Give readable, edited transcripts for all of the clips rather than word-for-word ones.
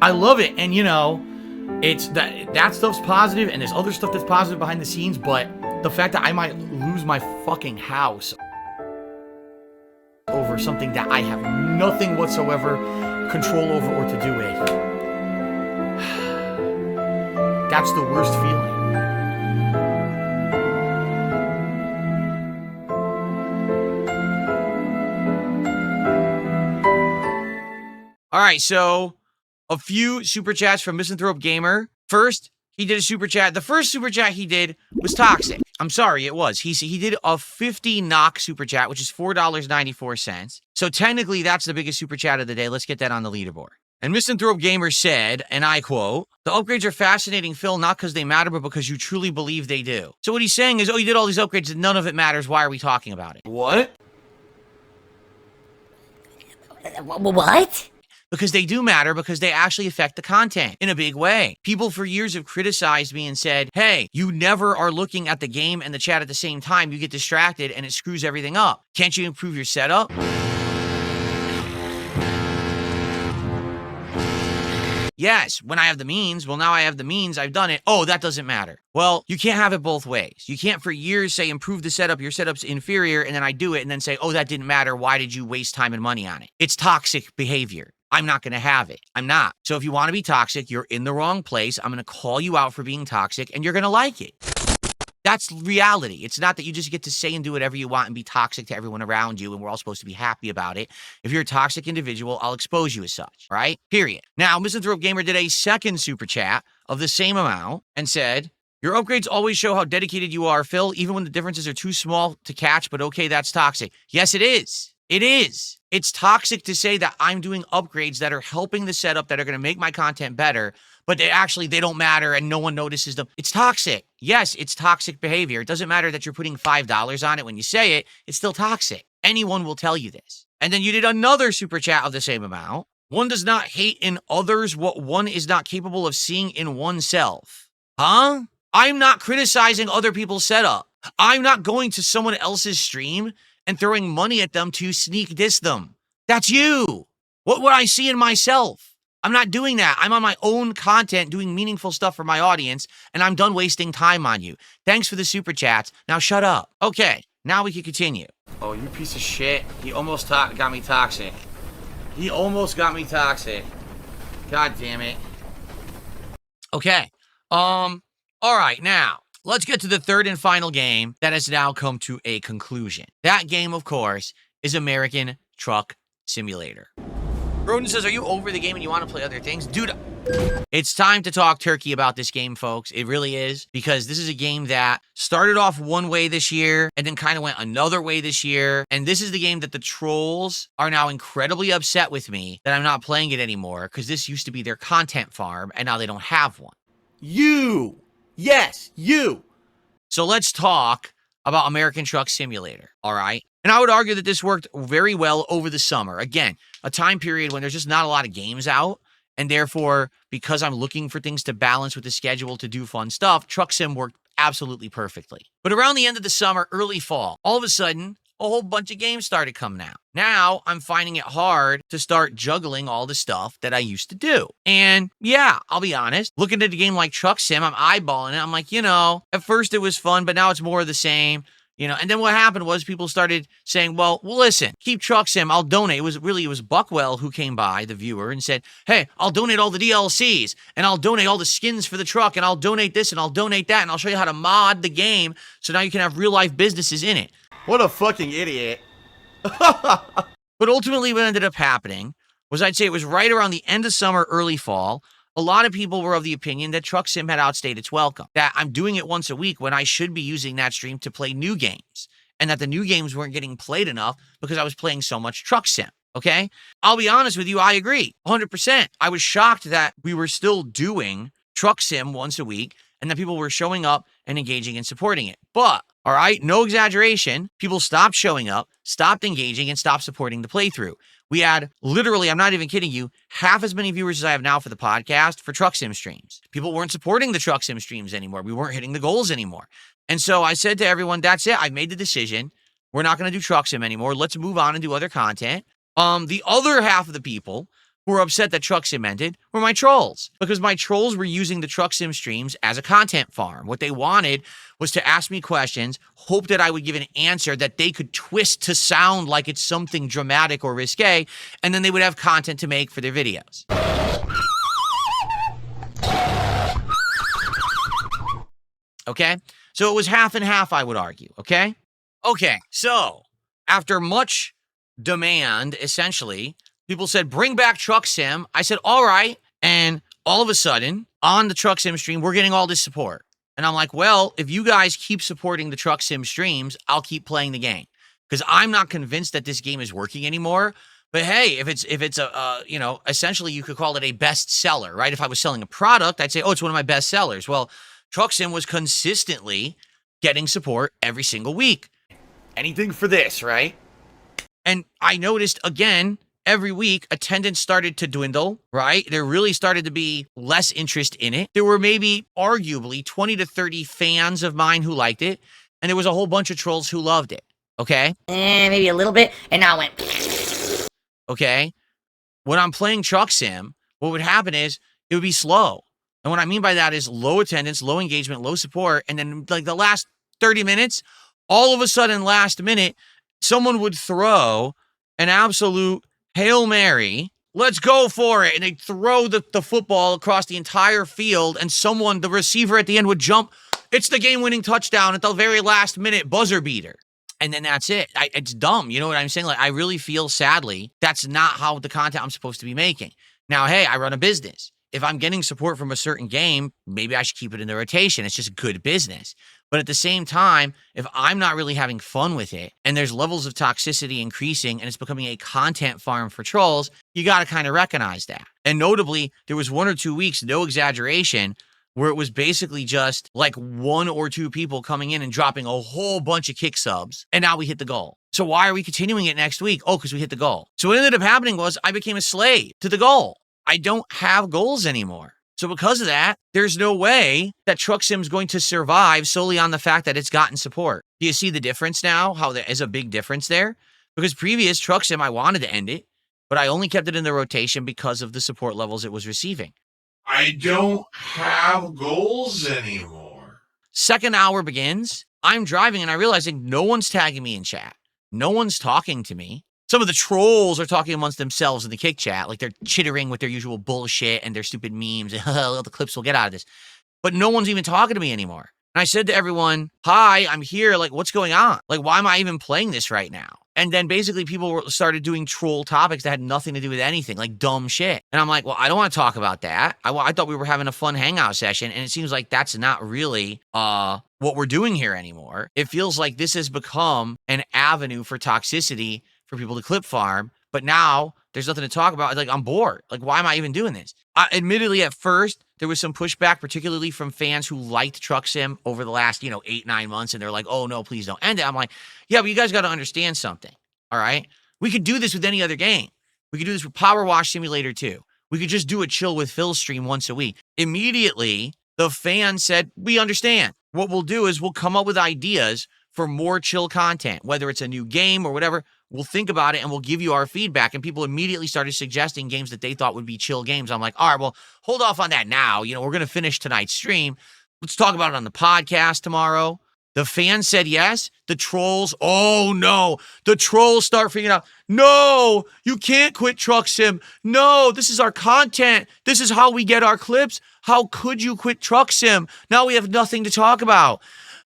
I love it. And, you know, it's that stuff's positive, and there's other stuff that's positive behind the scenes, but the fact that I might lose my fucking house over something that I have nothing whatsoever control over or to do with, that's the worst feeling. All right, so a few super chats from Misanthrope Gamer. First, he did a super chat. The first super chat he did was toxic. I'm sorry, it was. He did a 50 knock super chat, which is $4.94. So technically, that's the biggest super chat of the day. Let's get that on the leaderboard. And Misanthrope Gamer said, and I quote, "The upgrades are fascinating, Phil, not because they matter, but because you truly believe they do." So what he's saying is, oh, you did all these upgrades and none of it matters. Why are we talking about it? What? What? Because they do matter, because they actually affect the content in a big way. People for years have criticized me and said, hey, you never are looking at the game and the chat at the same time. You get distracted and it screws everything up. Can't you improve your setup? Yes, when I have the means. Well, now I have the means. I've done it. Oh, that doesn't matter. Well, you can't have it both ways. You can't for years say, improve the setup. Your setup's inferior. And then I do it and then say, oh, that didn't matter. Why did you waste time and money on it? It's toxic behavior. I'm not going to have it. I'm not. So if you want to be toxic, you're in the wrong place. I'm going to call you out for being toxic and you're going to like it. That's reality. It's not that you just get to say and do whatever you want and be toxic to everyone around you and we're all supposed to be happy about it. If you're a toxic individual, I'll expose you as such, right? Period. Now, Misanthrope Gamer did a second super chat of the same amount and said, your upgrades always show how dedicated you are, Phil, even when the differences are too small to catch, but okay, that's toxic. Yes, it is. It is. It's toxic to say that I'm doing upgrades that are helping the setup, that are going to make my content better, but they don't matter and no one notices them. It's toxic. Yes, it's toxic behavior. It doesn't matter that you're putting $5 on it when you say it. It's still toxic. Anyone will tell you this. And then you did another super chat of the same amount. One does not hate in others what one is not capable of seeing in oneself. Huh? I'm not criticizing other people's setup. I'm not going to someone else's stream and throwing money at them to sneak diss them. That's you. What would I see in myself? I'm not doing that. I'm on my own content doing meaningful stuff for my audience, and I'm done wasting time on you. Thanks for the super chats. Now shut up. Okay, now we can continue. Oh, you piece of shit. He almost got me toxic. He almost got me toxic. God damn it. Okay. All right, now. Let's get to the third and final game that has now come to a conclusion. That game, of course, is American Truck Simulator. Roden says, are you over the game and you want to play other things? Dude, it's time to talk turkey about this game, folks. It really is, because this is a game that started off one way this year and then kind of went another way this year. And this is the game that the trolls are now incredibly upset with me that I'm not playing it anymore, because this used to be their content farm and now they don't have one. You! Yes, you. So let's talk about American Truck Simulator, all right? And I would argue that this worked very well over the summer. Again, a time period when there's just not a lot of games out, and therefore, because I'm looking for things to balance with the schedule to do fun stuff, Truck Sim worked absolutely perfectly. But around the end of the summer, early fall, all of a sudden, a whole bunch of games started coming out. Now, I'm finding it hard to start juggling all the stuff that I used to do. And yeah, I'll be honest, looking at a game like Truck Sim, I'm eyeballing it. I'm like, at first it was fun, but now it's more of the same. And then what happened was people started saying, well, listen, keep Truck Sim, I'll donate. It was Buckwell who came by, the viewer, and said, hey, I'll donate all the DLCs, and I'll donate all the skins for the truck, and I'll donate this, and I'll donate that, and I'll show you how to mod the game, so now you can have real-life businesses in it. What a fucking idiot. But ultimately what ended up happening was, I'd say it was right around the end of summer, early fall, a lot of people were of the opinion that Truck Sim had outstayed its welcome, that I'm doing it once a week when I should be using that stream to play new games, and that the new games weren't getting played enough because I was playing so much Truck Sim, okay? I'll be honest with you, I agree, 100%. I was shocked that we were still doing Truck Sim once a week and that people were showing up and engaging and supporting it. But, all right, no exaggeration, people stopped showing up, stopped engaging, and stopped supporting the playthrough. We had literally, I'm not even kidding you, half as many viewers as I have now for the podcast for Truck Sim streams. People weren't supporting the Truck Sim streams anymore. We weren't hitting the goals anymore. And so I said to everyone, that's it. I made the decision. We're not going to do Truck Sim anymore. Let's move on and do other content. The other half of the people who were upset that Truck Sim ended were my trolls, because my trolls were using the Truck Sim streams as a content farm. What they wanted was to ask me questions, hope that I would give an answer that they could twist to sound like it's something dramatic or risque, and then they would have content to make for their videos. Okay? So it was half and half, I would argue. Okay? Okay, so after much demand, essentially, people said, bring back Truck Sim. I said, all right. And all of a sudden, on the Truck Sim stream, we're getting all this support. And I'm like, well, if you guys keep supporting the Truck Sim streams, I'll keep playing the game. Because I'm not convinced that this game is working anymore. But hey, if it's a essentially you could call it a bestseller, right? If I was selling a product, I'd say, oh, it's one of my best sellers. Well, Truck Sim was consistently getting support every single week. Anything for this, right? And I noticed, again, every week, attendance started to dwindle, right? There really started to be less interest in it. There were maybe, arguably, 20 to 30 fans of mine who liked it, and there was a whole bunch of trolls who loved it, okay? Maybe a little bit, and now it went. Okay? When I'm playing Truck Sim, what would happen is it would be slow. And what I mean by that is low attendance, low engagement, low support, and then like the last 30 minutes, all of a sudden, last minute, someone would throw an absolute Hail Mary, let's go for it. And they'd throw the football across the entire field, and the receiver at the end would jump. It's the game-winning touchdown at the very last minute, buzzer beater. And then that's it. It's dumb. You know what I'm saying? Like, I really feel, sadly, that's not how the content I'm supposed to be making. Now, hey, I run a business. If I'm getting support from a certain game, maybe I should keep it in the rotation. It's just good business. But at the same time, if I'm not really having fun with it and there's levels of toxicity increasing and it's becoming a content farm for trolls, you got to kind of recognize that. And notably, there was 1 or 2 weeks, no exaggeration, where it was basically just like 1 or 2 people coming in and dropping a whole bunch of kick subs. And now we hit the goal. So why are we continuing it next week? Oh, because we hit the goal. So what ended up happening was I became a slave to the goal. I don't have goals anymore. So because of that, there's no way that Truck Sim's going to survive solely on the fact that it's gotten support. Do you see the difference now? How there is a big difference there? Because previous Truck Sim, I wanted to end it, but I only kept it in the rotation because of the support levels it was receiving. I don't have goals anymore. Second hour begins. I'm driving and I realize like, no one's tagging me in chat. No one's talking to me. Some of the trolls are talking amongst themselves in the kick chat, like they're chittering with their usual bullshit and their stupid memes and the clips we'll get out of this. But no one's even talking to me anymore. And I said to everyone, hi, I'm here. Like, what's going on? Like, why am I even playing this right now? And then basically people started doing troll topics that had nothing to do with anything, like dumb shit. And I'm like, well, I don't want to talk about that. I thought we were having a fun hangout session, and it seems like that's not really what we're doing here anymore. It feels like this has become an avenue for toxicity for people to clip farm, but now there's nothing to talk about. Like, I'm bored. Like, why am I even doing this? Admittedly, at first, there was some pushback, particularly from fans who liked Truck Sim over the last, 8-9 months, and they're like, oh, no, please don't end it. I'm like, yeah, but you guys got to understand something, all right? We could do this with any other game. We could do this with Power Wash Simulator 2. We could just do a Chill with Phil stream once a week. Immediately, the fans said, we understand. What we'll do is we'll come up with ideas for more chill content, whether it's a new game or whatever. We'll think about it and we'll give you our feedback. And people immediately started suggesting games that they thought would be chill games. I'm like, all right, well, hold off on that now. We're going to finish tonight's stream. Let's talk about it on the podcast tomorrow. The fans said yes. The trolls, oh no. The trolls start freaking out. No, you can't quit Truck Sim. No, this is our content. This is how we get our clips. How could you quit Truck Sim? Now we have nothing to talk about.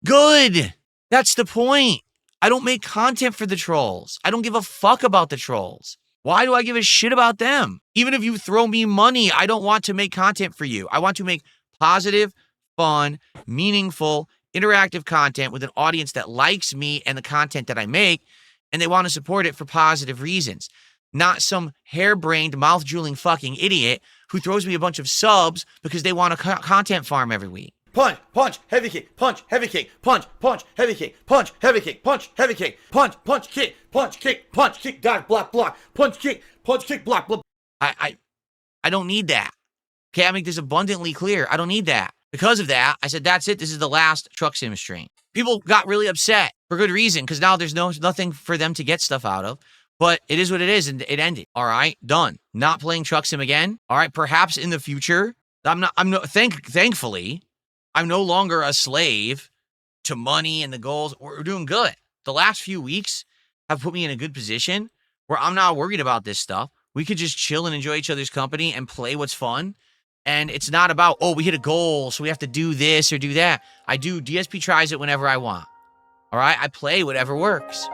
Good. That's the point. I don't make content for the trolls. I don't give a fuck about the trolls. Why do I give a shit about them? Even if you throw me money, I don't want to make content for you. I want to make positive, fun, meaningful, interactive content with an audience that likes me and the content that I make, and they want to support it for positive reasons. Not some harebrained, mouth-drooling fucking idiot who throws me a bunch of subs because they want a content farm every week. Punch, punch, heavy kick, punch, heavy kick, punch, punch, heavy kick, punch, heavy kick, punch, heavy kick, punch, punch, kick, punch, kick, punch, kick, dive, block, block, punch, kick, block, block. I don't need that. Okay, I make this abundantly clear. I don't need that. Because of that, I said, that's it. This is the last Truck Sim stream. People got really upset for good reason, because now there's nothing for them to get stuff out of. But it is what it is, and it ended. All right, done. Not playing Truck Sim again. All right, perhaps in the future. Thankfully, I'm no longer a slave to money and the goals. We're doing good. The last few weeks have put me in a good position where I'm not worried about this stuff. We could just chill and enjoy each other's company and play what's fun. And it's not about, oh, we hit a goal, so we have to do this or do that. I do. DSP tries it whenever I want. All right? I play whatever works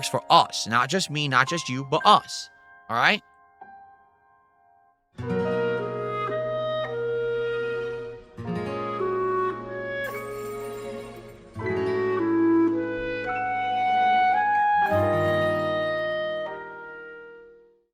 for us. Not just me, not just you, but us. All right?